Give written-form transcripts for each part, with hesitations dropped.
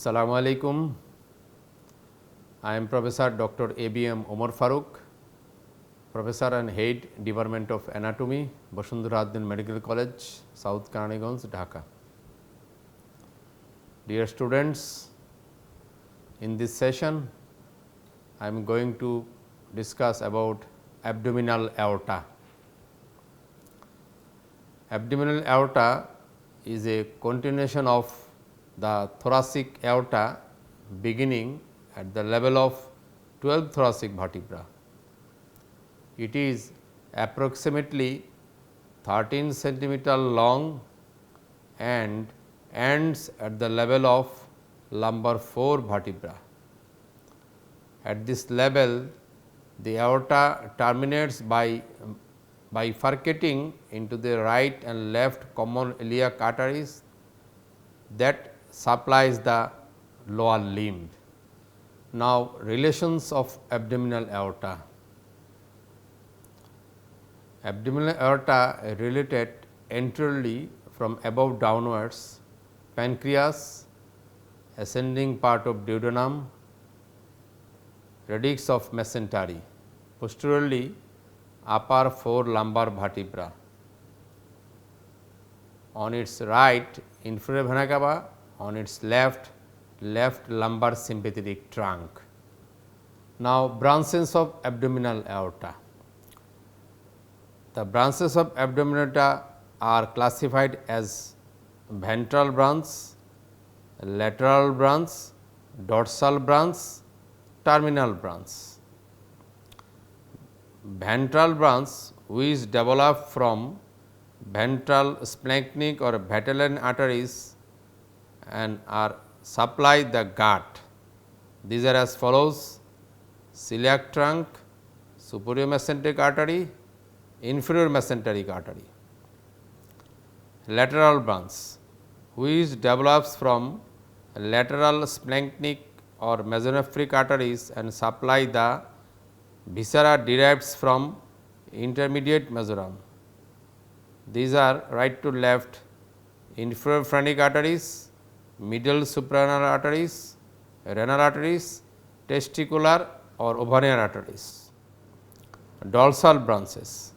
Assalamu alaikum. I am Professor Dr. ABM Omar Farooq, Professor and Head Department of Anatomy, Bashundhara Addin Medical College, South Karaniganj, Dhaka. Dear students, in this session, I am going to discuss about abdominal aorta. Abdominal aorta is a continuation of the thoracic aorta beginning at the level of 12 thoracic vertebra. It is approximately 13 centimeter long and ends at the level of lumbar 4 vertebra. At this level, the aorta terminates by bifurcating into the right and left common iliac arteries that supplies the lower limb. Now, relations of abdominal aorta. Abdominal aorta are related anteriorly from above downwards, pancreas, ascending part of duodenum, radix of mesentery, posteriorly upper 4 lumbar vertebra. On its right, inferior vena cava, on its left lumbar sympathetic trunk. Now, branches of abdominal aorta. The branches of abdominal aorta are classified as ventral branch, lateral branch, dorsal branch, terminal branch. Ventral branch, which develop from ventral splanchnic or vitelline arteries and are supply the gut. These are as follows: celiac trunk, superior mesenteric artery, inferior mesenteric artery. Lateral branch, which develops from lateral splanchnic or mesonephric arteries and supply the viscera derived from intermediate mesoderm. These are right to left inferior phrenic arteries, middle suprarenal arteries, renal arteries, testicular or ovarian arteries. Dorsal branches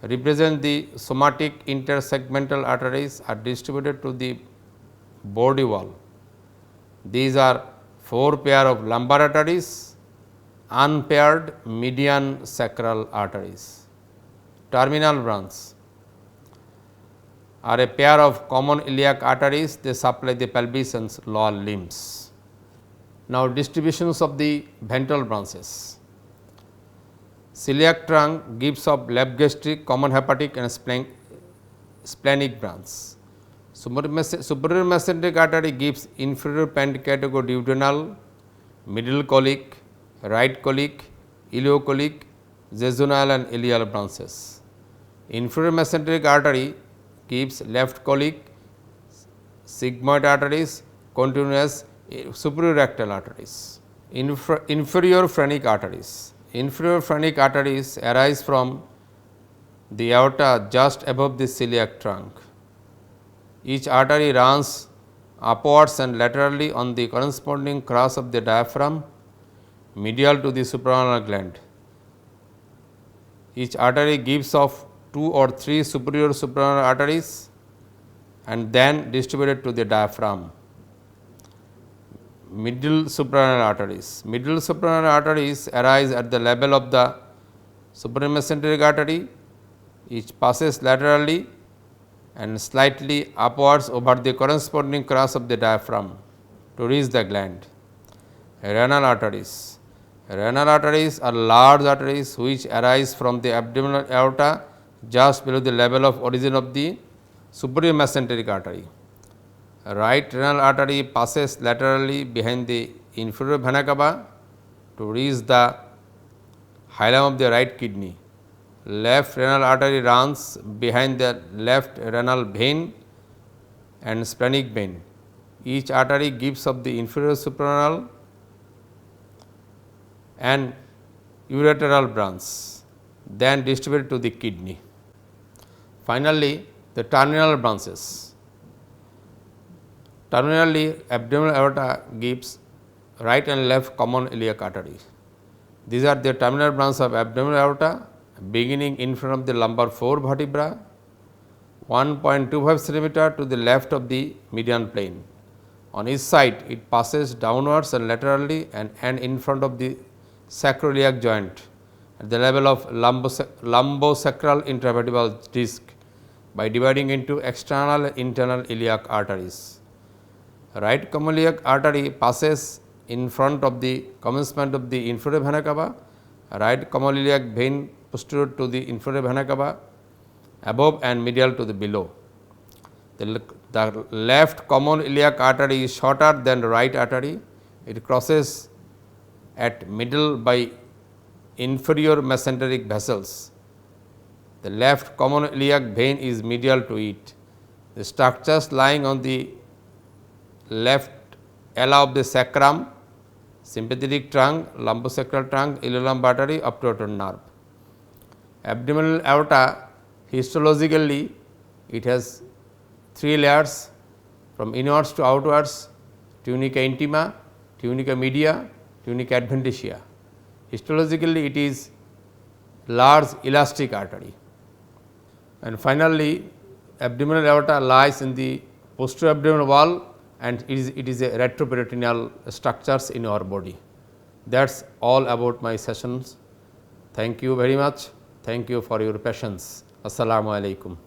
represent the somatic intersegmental arteries are distributed to the body wall. These are 4 pair of lumbar arteries, unpaired median sacral arteries. Terminal branch are a pair of common iliac arteries, they supply the pelvis and lower limbs. Now, distributions of the ventral branches. Celiac trunk gives of left gastric, common hepatic and splenic branch. Superior mesenteric artery gives inferior pancreaticoduodenal, middle colic, right colic, ileocolic, jejunal and ileal branches. Inferior mesenteric artery gives left colic, sigmoid arteries, continuous superior rectal arteries. Inferior phrenic arteries. Inferior phrenic arteries arise from the aorta just above the celiac trunk. Each artery runs upwards and laterally on the corresponding cross of the diaphragm medial to the suprarenal gland. Each artery gives off 2 or 3 superior suprarenal arteries and then distributed to the diaphragm. Middle suprarenal arteries. Middle suprarenal arteries arise at the level of the superior mesenteric artery. Each passes laterally and slightly upwards over the corresponding cross of the diaphragm to reach the gland. Renal arteries. Renal arteries are large arteries which arise from the abdominal aorta just below the level of origin of the superior mesenteric artery. Right renal artery passes laterally behind the inferior vena cava to reach the hilum of the right kidney. Left renal artery runs behind the left renal vein and splenic vein. Each artery gives of the inferior suprarenal and ureteral branch, then distributed to the kidney. Finally, the terminal branches. Terminally, abdominal aorta gives right and left common iliac arteries. These are the terminal branches of abdominal aorta beginning in front of the lumbar 4 vertebra, 1.25 centimeter to the left of the median plane. On each side, it passes downwards and laterally and in front of the sacroiliac joint at the level of lumbosacral intervertebral disc by dividing into external and internal iliac arteries. Right common iliac artery passes in front of the commencement of the inferior vena cava, right common iliac vein posterior to the inferior vena cava, above and medial to the below. The left common iliac artery is shorter than the right artery. It crosses at middle by inferior mesenteric vessels. The left common iliac vein is medial to it. The structures lying on the left ala of the sacrum, sympathetic trunk, lumbosacral trunk, iliolumbar artery, obturator nerve. Abdominal aorta, histologically, it has 3 layers from inwards to outwards: tunica intima, tunica media, tunica adventitia. Histologically, it is large elastic artery. And finally, abdominal aorta lies in the posterior abdominal wall, and it is a retroperitoneal structures in our body. That is all about my sessions. Thank you very much. Thank you for your patience. Assalamu alaikum.